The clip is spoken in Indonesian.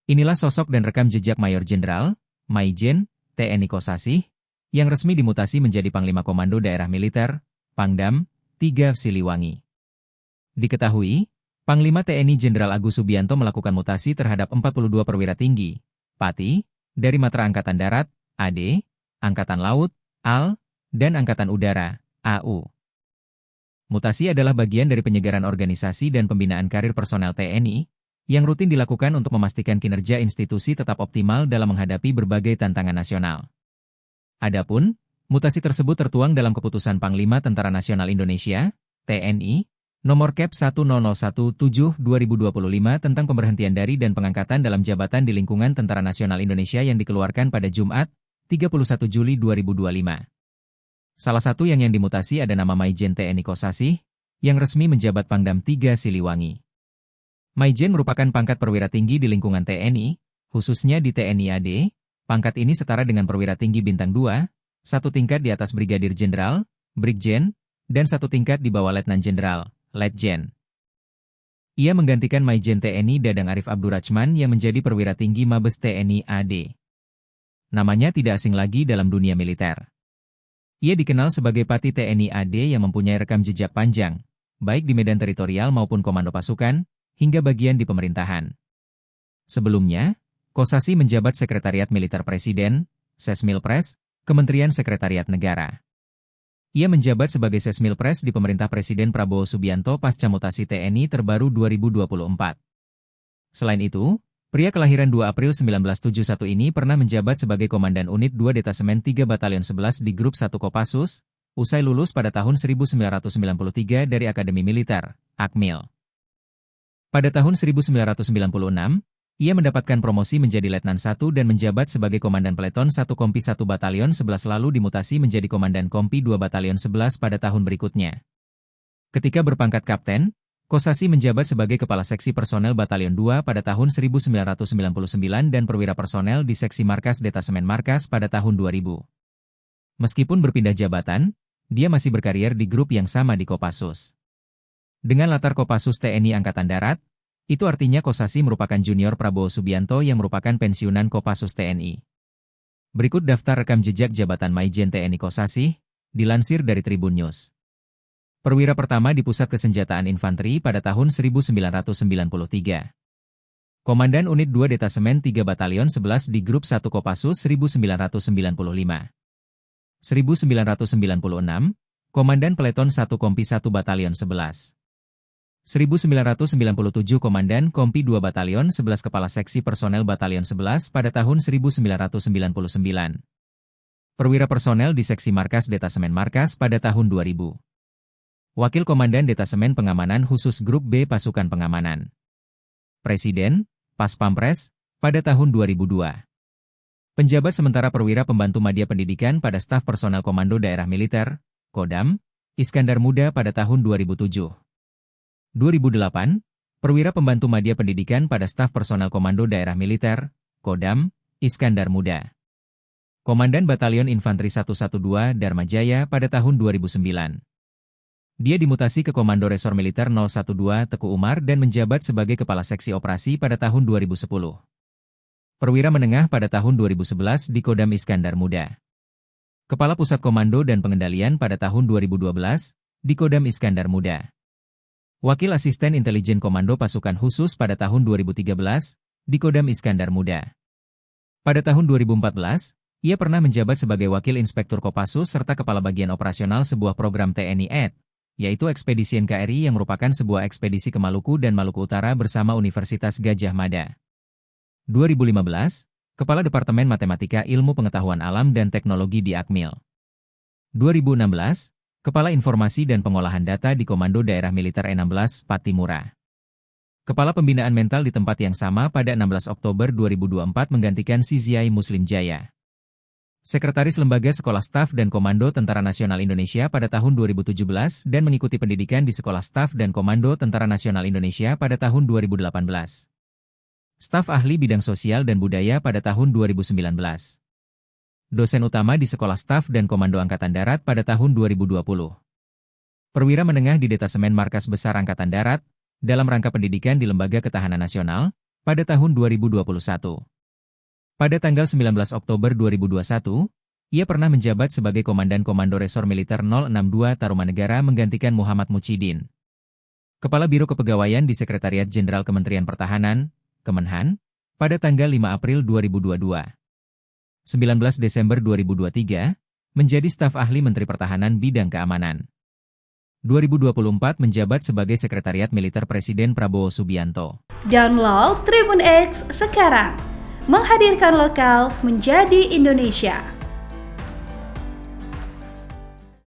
Inilah sosok dan rekam jejak Mayor Jenderal, Maijen, TNI Kosasih, yang resmi dimutasi menjadi Panglima Komando Daerah Militer, Pangdam, 3 Siliwangi. Diketahui, Panglima TNI Jenderal Agus Subianto melakukan mutasi terhadap 42 perwira tinggi, Pati, dari Matra Angkatan Darat, AD, Angkatan Laut, AL, dan Angkatan Udara, AU. Mutasi adalah bagian dari penyegaran organisasi dan pembinaan karir personel TNI, yang rutin dilakukan untuk memastikan kinerja institusi tetap optimal dalam menghadapi berbagai tantangan nasional. Adapun, mutasi tersebut tertuang dalam Keputusan Panglima Tentara Nasional Indonesia, TNI, Nomor Kep 1017/2025 tentang pemberhentian dari dan pengangkatan dalam jabatan di lingkungan Tentara Nasional Indonesia yang dikeluarkan pada Jumat, 31 Juli 2025. Salah satu yang dimutasi ada nama Maijen TNI Kosasih, yang resmi menjabat Pangdam 3 Siliwangi. Maijen merupakan pangkat perwira tinggi di lingkungan TNI, khususnya di TNI AD. Pangkat ini setara dengan perwira tinggi bintang 2, satu tingkat di atas Brigadir Jenderal, Brigjen, dan satu tingkat di bawah Letnan Jenderal, Letjen. Ia menggantikan Maijen TNI Dadang Arif Abdurrachman yang menjadi perwira tinggi Mabes TNI AD. Namanya tidak asing lagi dalam dunia militer. Ia dikenal sebagai Pati TNI AD yang mempunyai rekam jejak panjang, baik di medan teritorial maupun komando pasukan, hingga bagian di pemerintahan. Sebelumnya, Kosasih menjabat Sekretariat Militer Presiden, Sesmilpres, Kementerian Sekretariat Negara. Ia menjabat sebagai Sesmilpres di pemerintah Presiden Prabowo Subianto pasca mutasi TNI terbaru 2024. Selain itu, pria kelahiran 2 April 1971 ini pernah menjabat sebagai Komandan Unit 2 Detasemen 3 Batalion 11 di Grup 1 Kopassus, usai lulus pada tahun 1993 dari Akademi Militer, Akmil. Pada tahun 1996, ia mendapatkan promosi menjadi Letnan 1 dan menjabat sebagai Komandan Peleton 1 Kompi 1 Batalion 11 lalu dimutasi menjadi Komandan Kompi 2 Batalion 11 pada tahun berikutnya. Ketika berpangkat Kapten, Kosasih menjabat sebagai Kepala Seksi Personel Batalion 2 pada tahun 1999 dan Perwira Personel di Seksi Markas Detasemen Markas pada tahun 2000. Meskipun berpindah jabatan, dia masih berkarier di grup yang sama di Kopassus. Dengan latar Kopassus TNI Angkatan Darat, itu artinya Kosasih merupakan junior Prabowo Subianto yang merupakan pensiunan Kopassus TNI. Berikut daftar rekam jejak jabatan Maijen TNI Kosasih, dilansir dari Tribun News. Perwira pertama di Pusat Kesenjataan Infanteri pada tahun 1993. Komandan Unit 2 Detasemen 3 Batalion 11 di Grup 1 Kopassus 1995. 1996, Komandan Peleton 1 Kompi 1 Batalion 11. 1997 Komandan Kompi 2 Batalion 11 Kepala Seksi Personel Batalion 11 pada tahun 1999. Perwira Personel di Seksi Markas Detasemen Markas pada tahun 2000. Wakil Komandan Detasemen Pengamanan Khusus Grup B Pasukan Pengamanan. Presiden, Pas Pampres, pada tahun 2002. Penjabat sementara Perwira Pembantu Madya Pendidikan pada Staf Personel Komando Daerah Militer, Kodam, Iskandar Muda pada tahun 2007. 2008, Perwira Pembantu Madya Pendidikan pada Staf Personel Komando Daerah Militer, Kodam, Iskandar Muda. Komandan Batalion Infanteri 112 Dharma Jaya pada tahun 2009. Dia dimutasi ke Komando Resor Militer 012 Teku Umar dan menjabat sebagai Kepala Seksi Operasi pada tahun 2010. Perwira Menengah pada tahun 2011 di Kodam Iskandar Muda. Kepala Pusat Komando dan Pengendalian pada tahun 2012 di Kodam Iskandar Muda. Wakil Asisten Intelijen Komando Pasukan Khusus pada tahun 2013, di Kodam Iskandar Muda. Pada tahun 2014, ia pernah menjabat sebagai Wakil Inspektur Kopassus serta Kepala Bagian Operasional sebuah program TNI AD, yaitu Ekspedisi NKRI yang merupakan sebuah ekspedisi ke Maluku dan Maluku Utara bersama Universitas Gadjah Mada. 2015, Kepala Departemen Matematika Ilmu Pengetahuan Alam dan Teknologi di Akmil. 2016, Kepala Informasi dan Pengolahan Data di Komando Daerah Militer E16 Patimura. Kepala Pembinaan Mental di tempat yang sama pada 16 Oktober 2024 menggantikan Siziai Muslim Jaya. Sekretaris Lembaga Sekolah Staf dan Komando Tentara Nasional Indonesia pada tahun 2017 dan mengikuti pendidikan di Sekolah Staf dan Komando Tentara Nasional Indonesia pada tahun 2018. Staf Ahli Bidang Sosial dan Budaya pada tahun 2019. Dosen utama di Sekolah Staf dan Komando Angkatan Darat pada tahun 2020. Perwira menengah di Detasemen Markas Besar Angkatan Darat, dalam rangka pendidikan di Lembaga Ketahanan Nasional, pada tahun 2021. Pada tanggal 19 Oktober 2021, ia pernah menjabat sebagai Komandan Komando Resor Militer 062 Tarumanegara menggantikan Muhammad Muchidin, Kepala Biro Kepegawaian di Sekretariat Jenderal Kementerian Pertahanan, Kemenhan, pada tanggal 5 April 2022. 19 Desember 2023, menjadi staf ahli Menteri Pertahanan Bidang Keamanan. 2024 menjabat sebagai Sekretariat Militer Presiden Prabowo Subianto. Download Tribun X sekarang. Menghadirkan lokal menjadi Indonesia.